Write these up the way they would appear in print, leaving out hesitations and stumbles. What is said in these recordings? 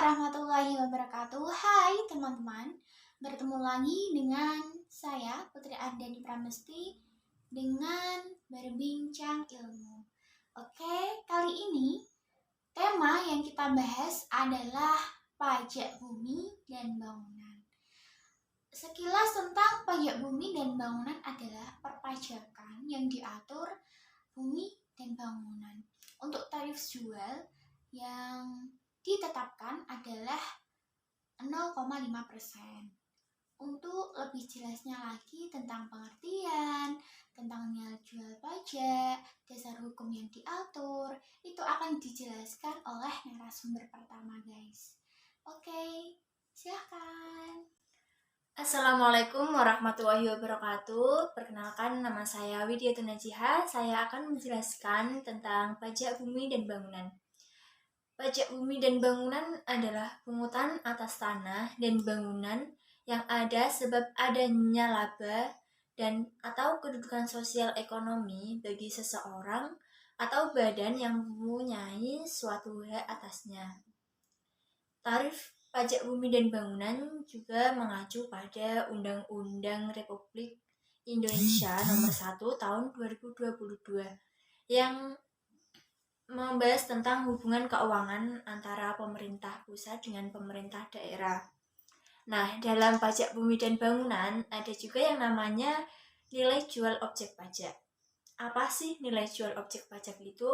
warahmatullahi wabarakatuh. Hai teman-teman, bertemu lagi dengan saya Putri Ardani Pramesti dengan berbincang ilmu. Oke, kali ini tema yang kita bahas adalah pajak bumi dan bangunan. Sekilas tentang pajak bumi dan bangunan adalah perpajakan yang diatur bumi dan bangunan. Untuk tarif jual yang ditetapkan adalah 0,5%. Untuk lebih jelasnya lagi tentang pengertian, tentang nilai jual pajak, dasar hukum yang diatur, itu akan dijelaskan oleh narasumber pertama, guys. Oke, silahkan. Assalamualaikum warahmatullahi wabarakatuh. Perkenalkan, nama saya Widya Tunajiha. Saya akan menjelaskan tentang pajak bumi dan bangunan. Pajak bumi dan bangunan adalah pungutan atas tanah dan bangunan yang ada sebab adanya laba dan atau kedudukan sosial ekonomi bagi seseorang atau badan yang mempunyai suatu hak atasnya. Tarif pajak bumi dan bangunan juga mengacu pada Undang-Undang Republik Indonesia Nomor 1 Tahun 2022 yang membahas tentang hubungan keuangan antara pemerintah pusat dengan pemerintah daerah. Nah, dalam pajak bumi dan bangunan ada juga yang namanya nilai jual objek pajak. Apa sih nilai jual objek pajak itu?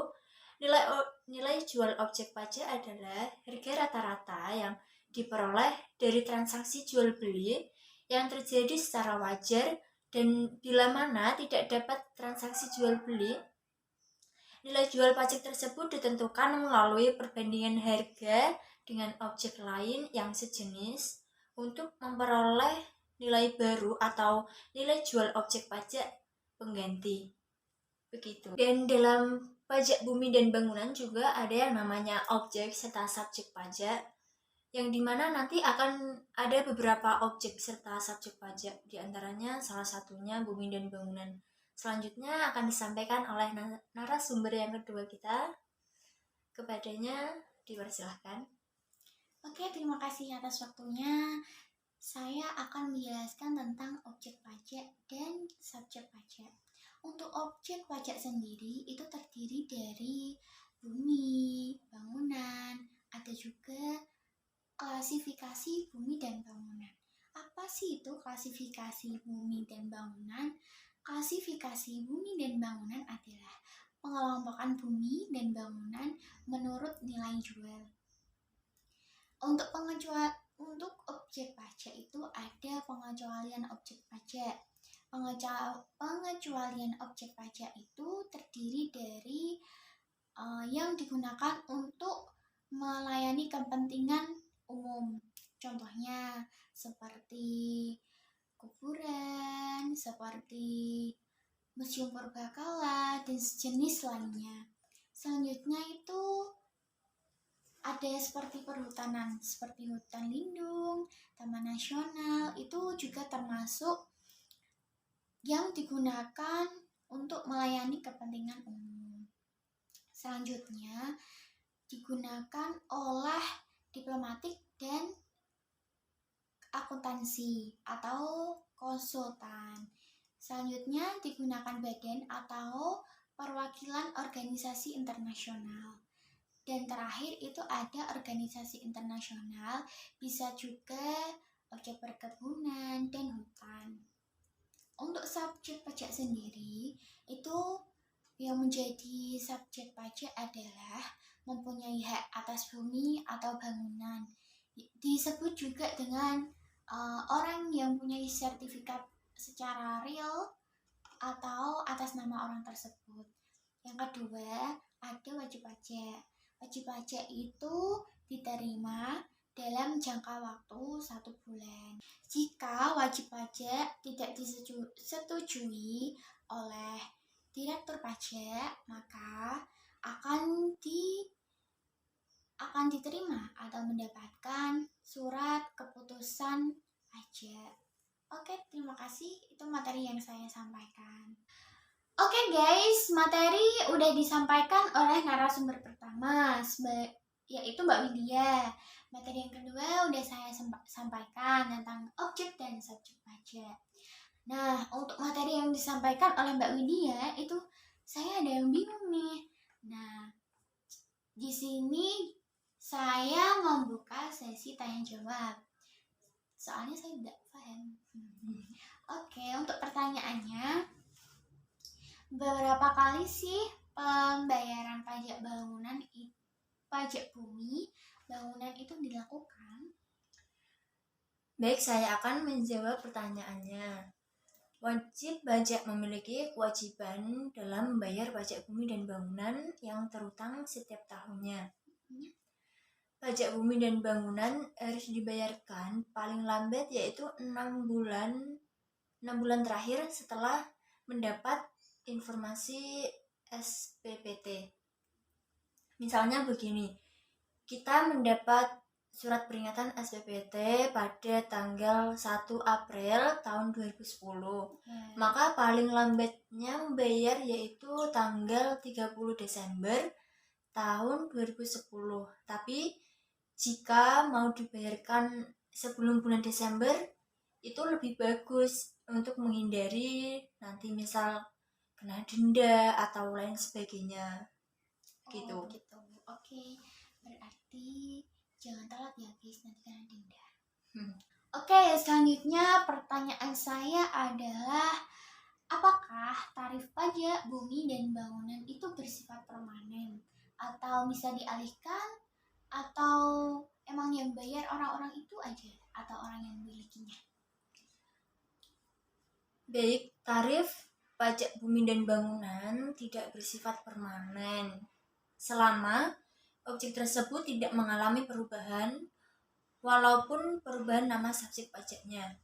Nilai jual objek pajak adalah harga rata-rata yang diperoleh dari transaksi jual beli yang terjadi secara wajar, dan bila mana tidak dapat transaksi jual beli, nilai jual pajak tersebut ditentukan melalui perbandingan harga dengan objek lain yang sejenis untuk memperoleh nilai baru atau nilai jual objek pajak pengganti. Begitu. Dan dalam pajak bumi dan bangunan juga ada yang namanya objek serta subjek pajak, yang dimana nanti akan ada beberapa objek serta subjek pajak, diantaranya salah satunya bumi dan bangunan. Selanjutnya akan disampaikan oleh narasumber yang kedua kita. Kepadanya dipersilahkan. Oke, terima kasih atas waktunya. Saya akan menjelaskan tentang objek pajak dan subjek pajak. Untuk objek pajak sendiri itu terdiri dari bumi, bangunan, ada juga klasifikasi bumi dan bangunan. Apa sih itu klasifikasi bumi dan bangunan? Klasifikasi bumi dan bangunan adalah pengelompokan bumi dan bangunan menurut nilai jual. Untuk objek pajak itu ada pengecualian objek pajak. Pengecualian objek pajak itu terdiri dari yang digunakan untuk melayani kepentingan umum. Contohnya seperti kuburan, seperti museum purbakala, dan sejenis lainnya. Selanjutnya itu ada seperti perhutanan, seperti hutan lindung, taman nasional, itu juga termasuk yang digunakan untuk melayani kepentingan umum. Selanjutnya digunakan oleh diplomatik dan akuntansi atau konsultan. Selanjutnya digunakan badan atau perwakilan organisasi internasional. Dan terakhir itu ada organisasi internasional, bisa juga objek perkebunan dan hutan. Untuk subjek pajak sendiri, itu yang menjadi subjek pajak adalah mempunyai hak atas bumi atau bangunan. Disebut juga dengan orang yang mempunyai sertifikat secara real atau atas nama orang tersebut. Yang kedua, ada wajib pajak. Wajib pajak itu diterima dalam jangka waktu 1 bulan. Jika wajib pajak tidak disetujui oleh direktur pajak, maka akan diterima atau mendapatkan surat keputusan pajak. Oke, terima kasih. Itu materi yang saya sampaikan. Oke guys, materi udah disampaikan oleh narasumber pertama. yaitu Mbak Widya. Materi yang kedua udah saya sampaikan tentang objek dan subjek pajak. Nah, untuk materi yang disampaikan oleh Mbak Widya itu saya ada yang bingung nih. Nah, di sini saya membuka sesi tanya jawab. Soalnya saya tidak paham. Oke, untuk pertanyaannya, berapa kali sih pembayaran pajak pajak bumi bangunan itu dilakukan? Baik, saya akan menjawab pertanyaannya. Wajib pajak memiliki kewajiban dalam membayar pajak bumi dan bangunan yang terutang setiap tahunnya. Pajak bumi dan bangunan harus dibayarkan paling lambat yaitu 6 bulan terakhir setelah mendapat informasi SPPT. Misalnya begini, kita mendapat surat peringatan SPPT pada tanggal 1 April tahun 2010. Maka paling lambatnya membayar yaitu tanggal 30 Desember tahun 2010. Tapi jika mau dibayarkan sebelum bulan Desember itu lebih bagus untuk menghindari nanti misal kena denda atau lain sebagainya. Gitu. Oke, berarti jangan telat ya guys, nanti kena denda. Oke, selanjutnya pertanyaan saya adalah, apakah tarif pajak bumi dan bangunan itu bersifat permanen atau bisa dialihkan, atau emang yang bayar orang-orang itu aja atau orang yang memilikinya? Baik, tarif pajak bumi dan bangunan tidak bersifat permanen selama objek tersebut tidak mengalami perubahan walaupun perubahan nama subjek pajaknya.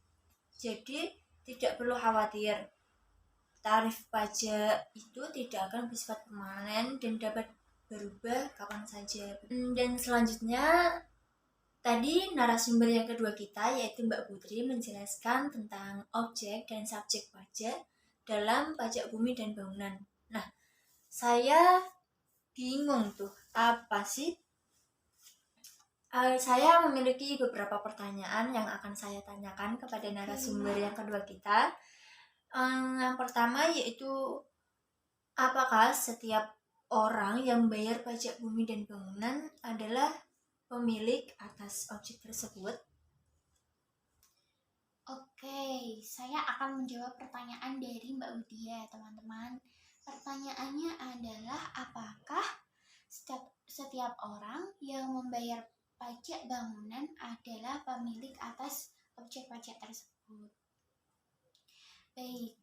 Jadi tidak perlu khawatir, tarif pajak itu tidak akan bersifat permanen dan dapat berubah kapan saja. Dan selanjutnya tadi narasumber yang kedua kita yaitu Mbak Putri menjelaskan tentang objek dan subjek pajak dalam pajak bumi dan bangunan. Nah, saya bingung tuh, apa sih? Saya memiliki beberapa pertanyaan yang akan saya tanyakan kepada narasumber yang kedua kita. Yang pertama yaitu, apakah setiap orang yang membayar pajak bumi dan bangunan adalah pemilik atas objek tersebut? Oke, saya akan menjawab pertanyaan dari Mbak Widya, teman-teman. Pertanyaannya adalah, apakah setiap orang yang membayar pajak bangunan adalah pemilik atas objek pajak tersebut? Baik,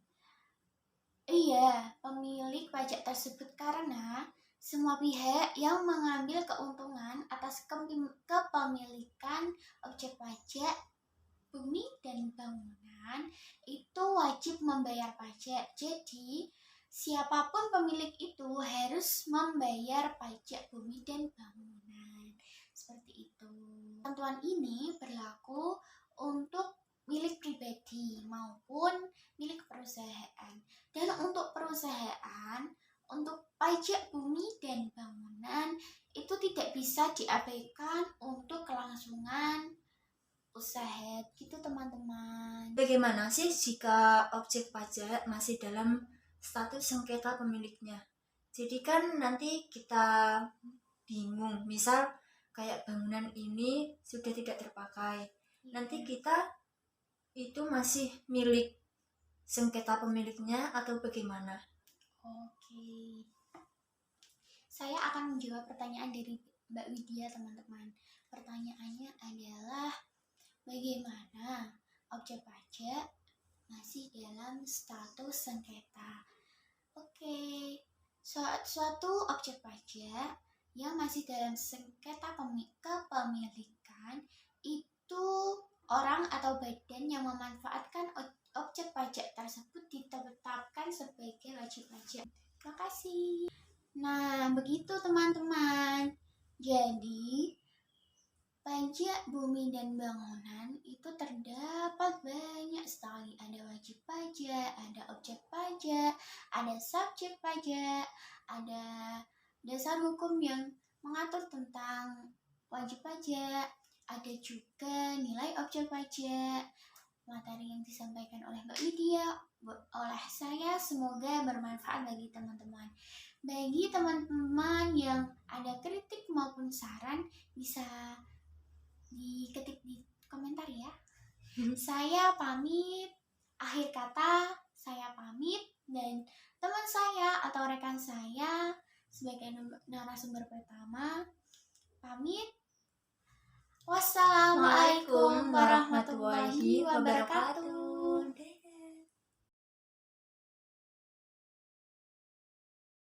iya, pemilik pajak tersebut karena semua pihak yang mengambil keuntungan atas kepemilikan objek pajak bumi dan bangunan itu wajib membayar pajak. Jadi, siapapun pemilik itu harus membayar pajak bumi dan bangunan. Seperti itu. Ketentuan ini berlaku untuk milik pribadi maupun milik perusahaan. Dan untuk perusahaan, untuk pajak bumi dan bangunan itu tidak bisa diabaikan untuk kelangsungan usaha gitu, teman-teman. Bagaimana sih jika objek pajak masih dalam status sengketa pemiliknya? Jadi kan nanti kita bingung, misal kayak bangunan ini sudah tidak terpakai, nanti kita itu masih milik sengketa pemiliknya atau bagaimana? Oke, saya akan menjawab pertanyaan dari Mbak Widya, teman-teman. Pertanyaannya adalah, bagaimana objek pajak masih dalam status sengketa? Oke, suatu objek pajak yang masih dalam sengketa kepemilikan itu orang atau badan yang memanfaatkan objek pajak tersebut ditetapkan sebagai wajib pajak. Terima kasih. Nah, begitu teman-teman. Jadi, pajak bumi dan bangunan itu terdapat banyak sekali. Ada wajib pajak, ada objek pajak, ada subjek pajak, ada dasar hukum yang mengatur tentang wajib pajak, ada juga nilai objek pajak. Materi yang disampaikan oleh Mbak Lydia, oleh saya, semoga bermanfaat bagi teman-teman. Bagi teman-teman yang ada kritik maupun saran, bisa diketik di komentar ya. Saya pamit, akhir kata saya pamit, dan teman saya atau rekan saya sebagai narasumber pertama pamit. Wassalamualaikum warahmatullahi wabarakatuh.